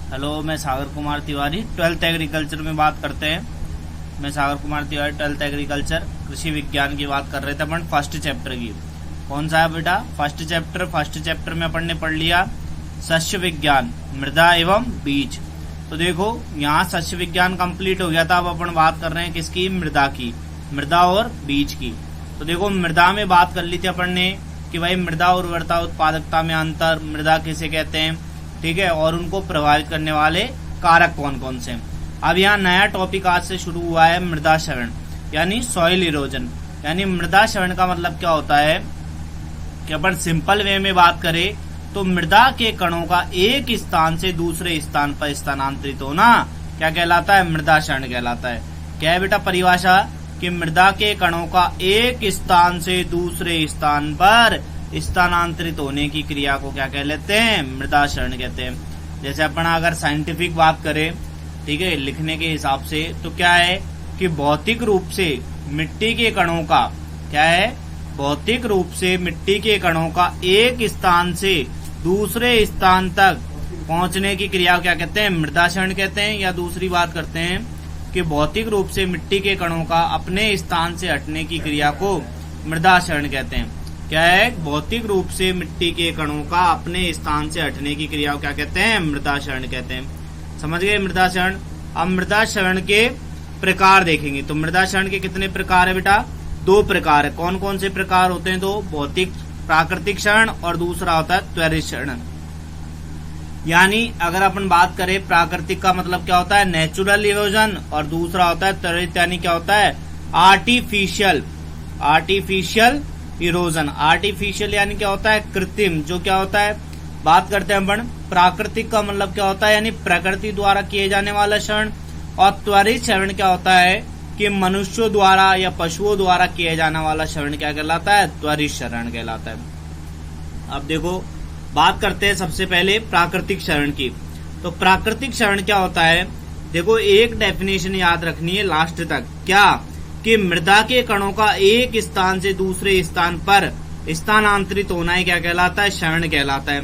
Hello, मैं Sagar Kumar Tiwari 12th agriculture में बात करते हैं। मैं सागर कुमार तिवारी 12th एग्रीकल्चर कृषि विज्ञान की बात कर रहे थे अपन फर्स्ट चैप्टर की। कौन सा है बेटा? फर्स्ट चैप्टर में अपन ने पढ़ लिया शस्य विज्ञान, मृदा एवं बीज। तो देखो यहाँ शस्य विज्ञान कंप्लीट हो गया था। अब अपन बात कर रहे हैं किसकी? मृदा की, मृदा और बीज की। तो देखो मृदा में बात कर ली थी अपन ने कि भाई मृदा उर्वरता उत्पादकता में अंतर, मृदा किसे कहते हैं, ठीक है, और उनको प्रभावित करने वाले कारक कौन कौन से। अब यहाँ नया टॉपिक आज से शुरू हुआ है मृदा क्षरण यानी सॉइल इरोजन। यानी मृदा क्षरण का मतलब क्या होता है कि अपन सिंपल वे में बात करें तो मृदा के कणों का एक स्थान से दूसरे स्थान पर स्थानांतरित होना क्या कहलाता है? मृदा क्षरण कहलाता है। क्या है बेटा परिभाषा? कि मृदा के कणों का एक स्थान से दूसरे स्थान पर स्थानांतरित होने की क्रिया को क्या कह लेते हैं? मृदा क्षरण कहते हैं। जैसे अपन अगर साइंटिफिक बात करें, ठीक है, लिखने के हिसाब से, तो क्या है कि भौतिक रूप से मिट्टी के कणों का क्या है? भौतिक रूप से मिट्टी के कणों का एक स्थान से दूसरे स्थान तक पहुंचने की क्रिया को क्या कहते हैं? मृदा क्षरण कहते हैं। या दूसरी बात करते हैं कि भौतिक रूप से मिट्टी के कणों का अपने स्थान से हटने की क्रिया को मृदा क्षरण कहते हैं। क्या है? भौतिक रूप से मिट्टी के कणों का अपने स्थान से हटने की क्रिया को क्या कहते हैं? मृदा क्षरण कहते हैं। समझ गए मृदा क्षरण? अब मृदा क्षरण के प्रकार देखेंगे। तो मृदा क्षरण के कितने प्रकार है बेटा? 2 प्रकार है। कौन कौन से प्रकार होते हैं? 2, भौतिक प्राकृतिक क्षरण और दूसरा होता है त्वरित क्षरण। यानी अगर अपन बात करें प्राकृतिक का मतलब क्या होता है? नेचुरल इरोजन, और दूसरा होता है त्वरित यानी क्या होता है? Artificial erosion. आर्टिफिशियल यानी क्या होता है? कृत्रिम। जो क्या होता है? बात करते हैं अपन प्राकृतिक का मतलब क्या होता है? यानी प्रकृति द्वारा किए जाने वाला क्षरण। और त्वरित क्षरण क्या होता है कि मनुष्यों द्वारा या पशुओं द्वारा किए जाने वाला क्षरण क्या कहलाता है? त्वरित क्षरण कहलाता है। अब देखो बात करते हैं सबसे पहले प्राकृतिक क्षरण की। तो प्राकृतिक क्षरण क्या होता है? देखो एक डेफिनेशन याद रखनी है लास्ट तक। क्या? कि मृदा के कणों का एक स्थान से दूसरे स्थान पर स्थानांतरित होना ही क्या कहलाता है? क्षरण कहलाता है।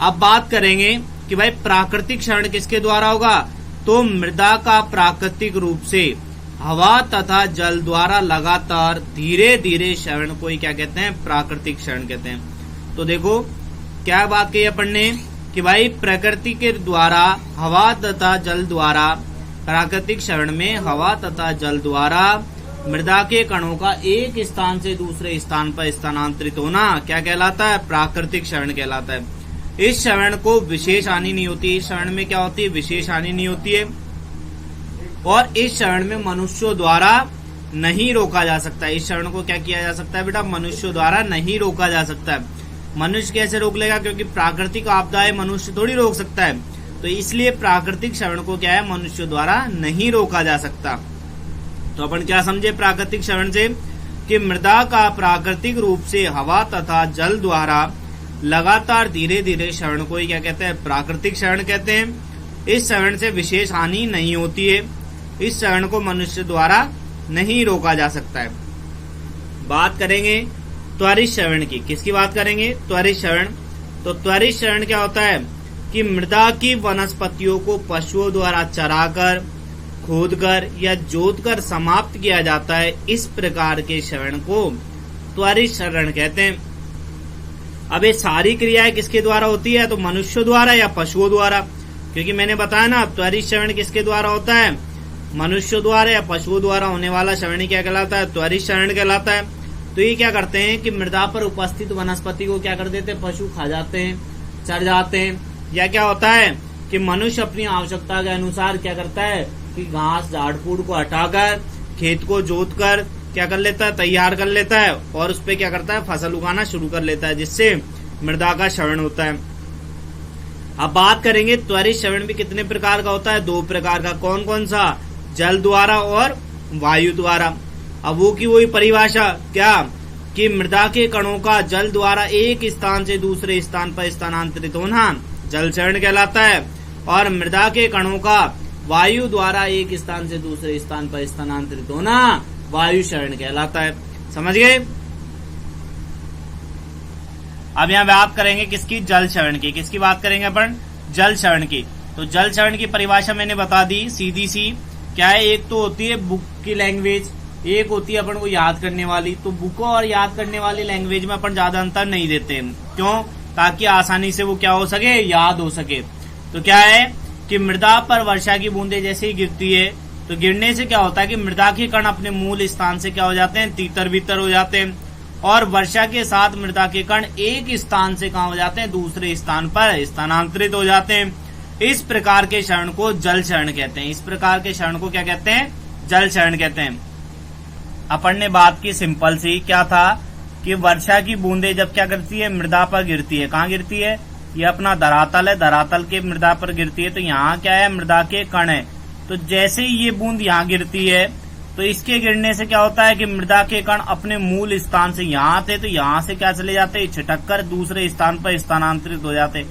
अब बात करेंगे कि भाई प्राकृतिक क्षरण किसके द्वारा होगा? तो मृदा का प्राकृतिक रूप से हवा तथा जल द्वारा लगातार धीरे धीरे क्षरण को ही क्या कहते हैं? प्राकृतिक क्षरण कहते हैं। तो देखो क्या बात कही अपन ने कि भाई प्रकृति के द्वारा हवा तथा जल द्वारा, प्राकृतिक क्षरण में हवा तथा जल द्वारा मृदा के कणों का एक स्थान से दूसरे स्थान पर स्थानांतरित होना क्या कहलाता है? प्राकृतिक क्षरण कहलाता है। इस क्षरण को विशेष हानि नहीं होती। इस क्षरण में क्या होती है? विशेष हानि नहीं होती है। और इस क्षरण में मनुष्यों द्वारा नहीं रोका जा सकता। इस क्षरण को क्या किया जा सकता है बेटा? मनुष्यों द्वारा नहीं रोका जा सकता है। मनुष्य कैसे रोक लेगा? क्योंकि प्राकृतिक आपदाएं मनुष्य थोड़ी रोक सकता है। तो इसलिए प्राकृतिक क्षरण को क्या है? मनुष्यों द्वारा नहीं रोका जा सकता। तो अपन क्या समझे प्राकृतिक क्षरण से? कि मृदा का प्राकृतिक रूप से हवा तथा जल द्वारा लगातार धीरे धीरे क्षरण को ही क्या कहते हैं? प्राकृतिक क्षरण कहते हैं। इस क्षरण से विशेष हानि नहीं होती है। इस क्षरण को मनुष्य द्वारा नहीं रोका जा सकता है। बात करेंगे त्वरित क्षरण की। किसकी बात करेंगे? त्वरित क्षरण। तो त्वरित क्षरण क्या होता है? कि मृदा की वनस्पतियों को पशुओं द्वारा चराकर, खोदकर या जोतकर समाप्त किया जाता है। इस प्रकार के क्षरण को त्वरित क्षरण कहते हैं। अब ये सारी क्रियाएं किसके द्वारा होती है? तो मनुष्यों द्वारा या पशुओं द्वारा। क्योंकि मैंने बताया ना त्वरित क्षरण किसके द्वारा होता है? मनुष्यों द्वारा या पशुओं द्वारा होने वाला क्षरण क्या कहलाता है? त्वरित क्षरण कहलाता है। तो ये क्या करते हैं कि मृदा पर उपस्थित वनस्पति को क्या कर देते हैं? पशु खा जाते हैं, चर जाते हैं। या क्या होता है कि मनुष्य अपनी आवश्यकता के अनुसार क्या करता है कि घास झाड़ फूड को हटाकर खेत को जोतकर क्या कर लेता है? तैयार कर लेता है और उस पे क्या करता है? फसल उगाना शुरू कर लेता है, जिससे मृदा का क्षरण होता है। अब बात करेंगे त्वरित क्षरण भी कितने प्रकार का होता है? 2 प्रकार का। कौन कौन सा? जल द्वारा और वायु द्वारा। अब वो की वही परिभाषा। क्या? कि मृदा के कणों का जल द्वारा एक स्थान से दूसरे स्थान पर स्थानांतरित होना जल क्षरण कहलाता है। और मृदा के कणों का वायु द्वारा एक स्थान से दूसरे स्थान पर स्थानांतरित होना वायु क्षरण कहलाता है। समझ गए? अब यहाँ बात करेंगे किसकी? जल क्षरण की। किसकी बात करेंगे अपन? जल क्षरण की। तो जल क्षरण की परिभाषा मैंने बता दी सीधी सी। क्या है, एक तो होती है बुक की लैंग्वेज, एक होती है अपन को याद करने वाली। तो बुक और याद करने वाली लैंग्वेज में अपन ज्यादा अंतर नहीं देते। क्यों? ताकि आसानी से वो क्या हो सके, याद हो सके। तो क्या है कि मृदा पर वर्षा की बूंदें जैसे ही गिरती है तो गिरने से क्या होता है कि मृदा के कण अपने मूल स्थान से क्या हो जाते हैं, तीतर बितर हो जाते हैं। और वर्षा के साथ मृदा के कण एक स्थान से कहाँ हो जाते हैं, दूसरे स्थान पर स्थानांतरित हो जाते हैं। इस प्रकार के क्षरण को जल क्षरण कहते हैं। इस प्रकार के क्षरण को क्या कहते हैं, जल क्षरण कहते हैं। अपन ने बात की सिंपल सी, क्या था कि वर्षा की बूंदें जब क्या करती है, मृदा पर गिरती है। कहाँ गिरती है, ये अपना धरातल है, धरातल के मृदा पर गिरती है। तो यहाँ क्या है, मृदा के कण है। तो जैसे ही ये बूंद यहाँ गिरती है तो इसके गिरने से क्या होता है कि मृदा के कण अपने मूल स्थान से, यहाँ थे तो यहाँ से क्या चले जाते हैं, छिटक कर दूसरे स्थान पर स्थानांतरित हो जाते।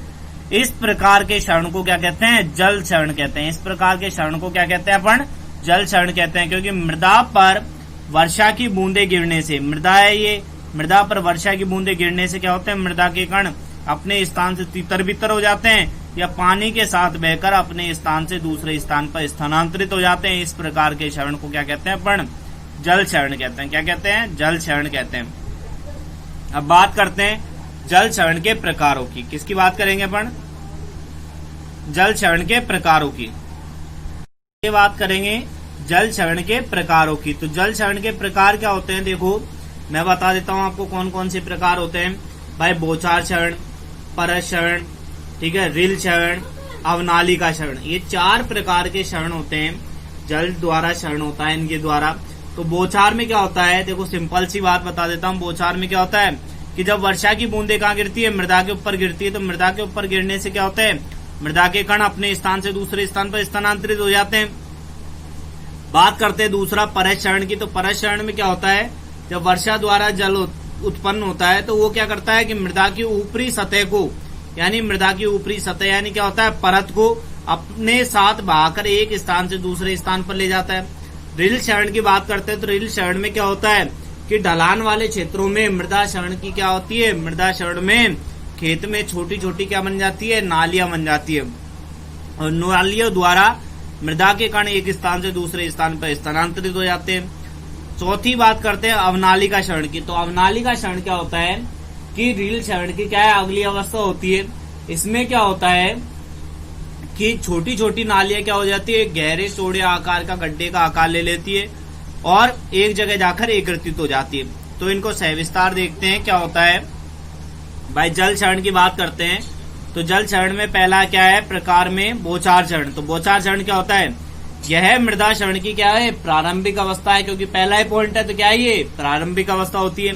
इस प्रकार के क्षरण को क्या कहते हैं, जल क्षरण कहते हैं। इस प्रकार के क्षरण को क्या कहते हैं अपन, जल क्षरण कहते हैं। क्योंकि मृदा पर वर्षा की बूंदे गिरने से, मृदा है ये, मृदा पर वर्षा की बूंदे गिरने से क्या होते हैं, मृदा के कण अपने स्थान से तितर बितर हो जाते हैं या पानी के साथ बहकर अपने स्थान से दूसरे स्थान पर स्थानांतरित हो जाते हैं। इस प्रकार के क्षरण को क्या कहते हैं अपन, जल क्षरण कहते हैं। क्या कहते हैं, जल क्षरण कहते हैं। अब बात करते हैं जल क्षरण के प्रकारों की। किसकी बात करेंगे अपन, जल क्षरण के प्रकारों की। ये बात करेंगे जल क्षरण के प्रकारों की। तो जल क्षरण के प्रकार क्या होते हैं, देखो मैं बता देता हूं आपको कौन कौन से प्रकार होते हैं भाई। बौछार क्षरण, परत क्षरण, ठीक है, रिल क्षरण, अवनालिका क्षरण, ये 4 प्रकार के क्षरण होते हैं। जल द्वारा क्षरण होता है इनके द्वारा। तो बौछार में क्या होता है, देखो सिंपल सी बात बता देता हूँ। बौछार में क्या होता है कि जब वर्षा की बूंदें कहाँ गिरती है, मृदा के ऊपर गिरती है। तो मृदा के ऊपर गिरने से क्या होता है, मृदा के कण अपने स्थान से दूसरे स्थान पर स्थानांतरित हो जाते हैं। बात करते हैं दूसरा परत क्षरण की। तो परत क्षरण में क्या होता है, जब वर्षा द्वारा जल उत्पन्न होता है तो वो क्या करता है कि मृदा की ऊपरी सतह को, यानी मृदा की ऊपरी सतह यानी क्या होता है, परत को अपने साथ बहाकर एक स्थान से दूसरे स्थान पर ले जाता है। रिल क्षरण की बात करते हैं तो रिल क्षरण में क्या होता है कि ढलान वाले क्षेत्रों में मृदा क्षरण की क्या होती है, मृदा क्षरण में खेत में छोटी छोटी क्या बन जाती है, नालियां बन जाती है। और नालियों द्वारा मृदा के कण एक स्थान से दूसरे स्थान पर स्थानांतरित हो जाते हैं। चौथी बात करते हैं अवनालिका क्षरण की। तो अवनालिका क्षरण क्या होता है कि रील क्षरण की क्या है, अगली अवस्था होती है। इसमें क्या होता है कि छोटी छोटी नालियां क्या हो जाती है, गहरे चौड़े आकार का गड्ढे का आकार ले लेती है और एक जगह जाकर एकत्रित हो जाती है। तो इनको सविस्तार देखते हैं क्या होता है भाई। जल क्षरण की बात करते हैं तो जल क्षरण में पहला क्या है प्रकार में, बौछार क्षरण। तो बौछार क्षरण क्या होता है, यह मृदा क्षरण की क्या है, प्रारंभिक अवस्था है। क्योंकि पहला ही पॉइंट है तो क्या है, ये प्रारंभिक अवस्था होती है।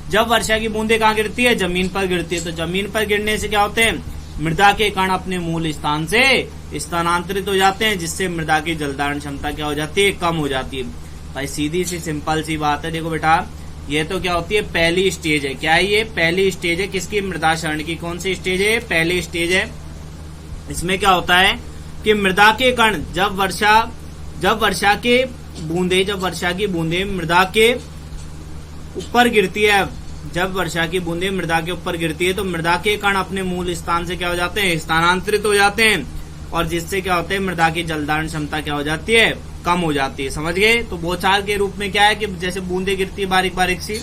जब वर्षा की बूंदें कहाँ गिरती है, जमीन पर गिरती है। तो जमीन पर गिरने से क्या होते हैं, मृदा के कण अपने मूल स्थान से स्थानांतरित हो जाते हैं, जिससे मृदा की जलधारण क्षमता क्या हो जाती है, कम हो जाती है। भाई सीधी सी सिंपल सी बात है। देखो बेटा, ये तो क्या होती है, पहली स्टेज है। क्या है ये, पहली स्टेज है किसकी, मृदा क्षरण की। कौन सी स्टेज है, पहली स्टेज है। इसमें क्या होता है कि मृदा के कण जब वर्षा की बूंदे मृदा के ऊपर गिरती है, जब वर्षा की बूंदे मृदा के ऊपर गिरती है तो मृदा के कण अपने मूल स्थान से क्या हो जाते हैं, स्थानांतरित हो जाते हैं, और जिससे क्या होते हैं, मृदा की जलधारण क्षमता क्या हो जाती है, कम हो जाती है। समझ गए। तो बौछार के रूप में क्या है कि जैसे बूंदे गिरती है बारीक बारीक सी।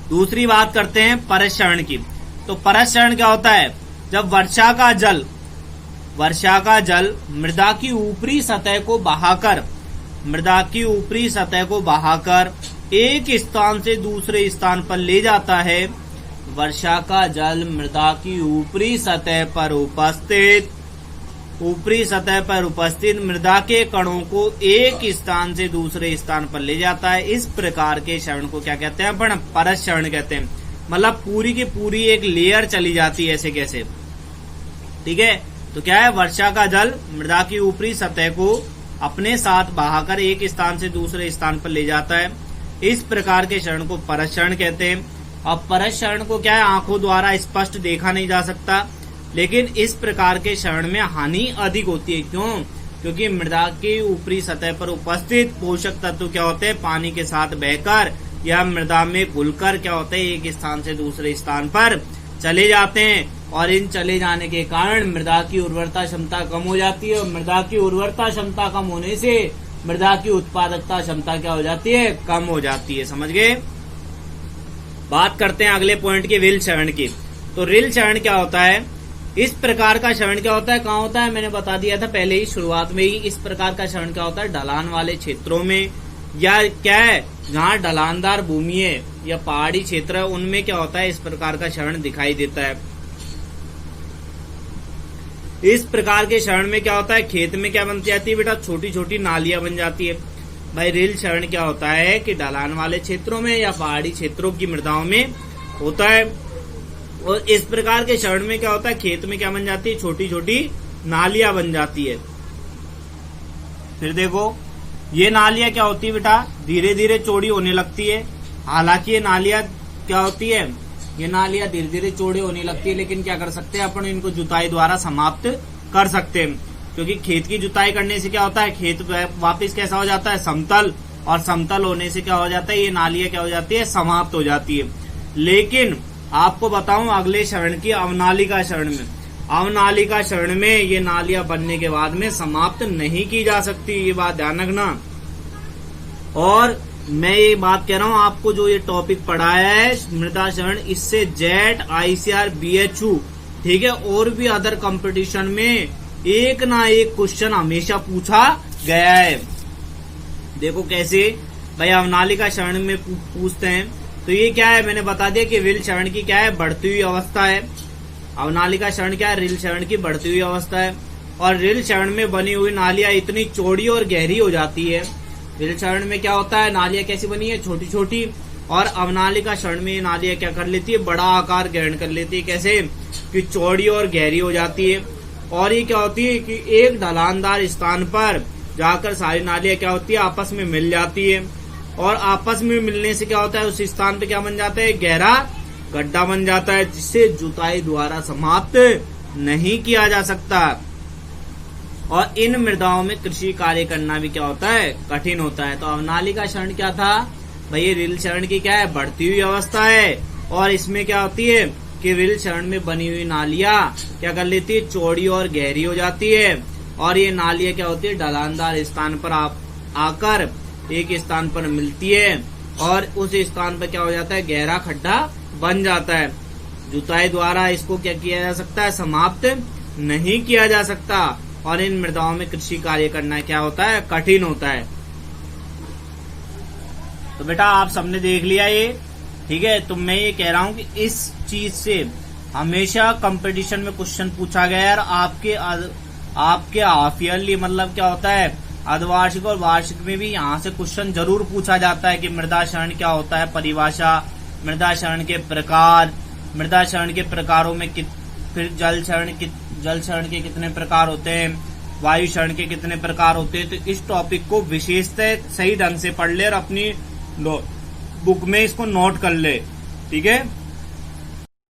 दूसरी बात करते हैं परत क्षरण की। तो परत क्षरण क्या होता है, जब वर्षा का जल मृदा की ऊपरी सतह को बहाकर एक स्थान से दूसरे स्थान पर ले जाता है। वर्षा का जल मृदा की ऊपरी सतह पर उपस्थित मृदा के कणों को एक स्थान से दूसरे स्थान पर ले जाता है। इस प्रकार के क्षरण को क्या कहते हैं अपन, परत क्षरण कहते हैं। मतलब पूरी की पूरी एक लेयर चली जाती है ऐसे कैसे, ठीक है। तो क्या है, वर्षा का जल मृदा की ऊपरी सतह को अपने साथ बहाकर एक स्थान से दूसरे स्थान पर ले जाता है। इस प्रकार के क्षरण को परत क्षरण कहते हैं। अब परत क्षरण को क्या है, आंखों द्वारा स्पष्ट देखा नहीं जा सकता, लेकिन इस प्रकार के क्षरण में हानि अधिक होती है। क्यों, क्योंकि मृदा की ऊपरी सतह पर उपस्थित पोषक तत्व क्या होते हैं, पानी के साथ बहकर या मृदा में घुलकर क्या होते हैं, एक स्थान से दूसरे स्थान पर चले जाते हैं और इन चले जाने के कारण मृदा की उर्वरता क्षमता कम हो जाती है और मृदा की उर्वरता क्षमता कम होने से मृदा की उत्पादकता क्षमता क्या हो जाती है, कम हो जाती है। समझ गए। बात करते हैं अगले पॉइंट की, रील क्षरण की। तो रील क्षरण क्या होता है, इस प्रकार का क्षरण क्या होता है, कहाँ होता है, मैंने बता दिया था पहले ही शुरुआत में ही। इस प्रकार का क्षरण क्या होता है, ढलान वाले क्षेत्रों में या क्या है, जहाँ ढलानदार भूमि है या पहाड़ी क्षेत्र है उनमें क्या होता है, इस प्रकार का क्षरण दिखाई देता है। इस प्रकार के क्षरण में क्या होता है, खेत में क्या बन जाती है बेटा, छोटी छोटी नालियां बन जाती है। भाई रील क्षरण क्या होता है कि ढलान वाले क्षेत्रों में या पहाड़ी क्षेत्रों की मृदाओं में होता है। और इस प्रकार के क्षरण में क्या होता है, खेत में क्या बन जाती है, छोटी छोटी नालियां बन जाती है। फिर देखो ये नालियां क्या होती है बेटा, धीरे धीरे चौड़ी होने लगती है। हालांकि ये नालियां क्या होती है, ये नालियां धीरे धीरे चौड़ी होने लगती है, लेकिन क्या कर सकते हैं अपन, इनको जुताई द्वारा समाप्त कर सकते हैं। क्योंकि खेत की जुताई करने से क्या होता है, खेत वापस कैसा हो जाता है, समतल, और समतल होने से क्या हो जाता है, ये नालियां क्या हो जाती है, समाप्त हो जाती है। लेकिन आपको बताऊं अगले क्षरण की, अवनालिका क्षरण में, अवनालिका क्षरण में ये नालियां बनने के बाद में समाप्त नहीं की जा सकती, ये बात ध्यान रखना। और मैं ये बात कह रहा हूं आपको, जो ये टॉपिक पढ़ाया है मृदा क्षरण, इससे जेट, आईसीआर, बीएचयू, ठीक है, और भी अदर कंपटीशन में एक ना एक क्वेश्चन हमेशा पूछा गया है। देखो कैसे, भाई अवनालिका क्षरण में पूछते हैं। तो ये क्या है, मैंने बता दिया कि रील क्षरण की क्या है, बढ़ती हुई अवस्था है। अवनालिका क्षरण क्या है, रील क्षरण की बढ़ती हुई अवस्था है। और रील क्षरण में बनी हुई नालियां इतनी चौड़ी और गहरी हो जाती है। रील क्षरण में क्या होता है, नालियां कैसी बनी है, छोटी छोटी, और अवनालिका क्षरण में नालियां क्या कर लेती है, बड़ा आकार ग्रहण कर लेती है। कैसे कि चौड़ी और गहरी हो जाती है। और ये क्या होती है कि एक ढलानदार स्थान पर जाकर सारी नालियां क्या होती है, आपस में मिल जाती है। और आपस में मिलने से क्या होता है, उस स्थान पे क्या बन जाता है, गहरा गड्ढा बन जाता है, जिसे जुताई द्वारा समाप्त नहीं किया जा सकता। और इन मृदाओं में कृषि कार्य करना भी क्या होता है, कठिन होता है। तो अवनालिका क्षरण क्या था भाई, रील क्षरण की क्या है, बढ़ती हुई अवस्था है। और इसमें क्या होती है कि रील क्षरण में बनी हुई नालियां क्या कर लेती है, चौड़ी और गहरी हो जाती है। और ये नालियां क्या होती है, ढलानदार स्थान पर आकर एक स्थान पर मिलती है और उस स्थान पर क्या हो जाता है, गहरा खड्डा बन जाता है। जुताई द्वारा इसको क्या किया जा सकता है, समाप्त नहीं किया जा सकता। और इन मृदाओं में कृषि कार्य करना क्या होता है, कठिन होता है। तो बेटा आप सबने देख लिया ये, ठीक है। तो मैं ये कह रहा हूं कि इस चीज से हमेशा कंपटीशन में क्वेश्चन पूछा गया है। और आपके हाफ ईयरली मतलब क्या होता है, अर्धवार्षिक और वार्षिक में भी यहाँ से क्वेश्चन जरूर पूछा जाता है कि मृदा क्षरण क्या होता है, परिभाषा, मृदा क्षरण के प्रकार, मृदा क्षरण के प्रकारों में फिर जल क्षरण के कितने प्रकार होते हैं, वायु क्षरण के कितने प्रकार होते हैं। तो इस टॉपिक को विशेषतः सही ढंग से पढ़ ले और अपनी बुक में इसको नोट कर ले, ठीक है।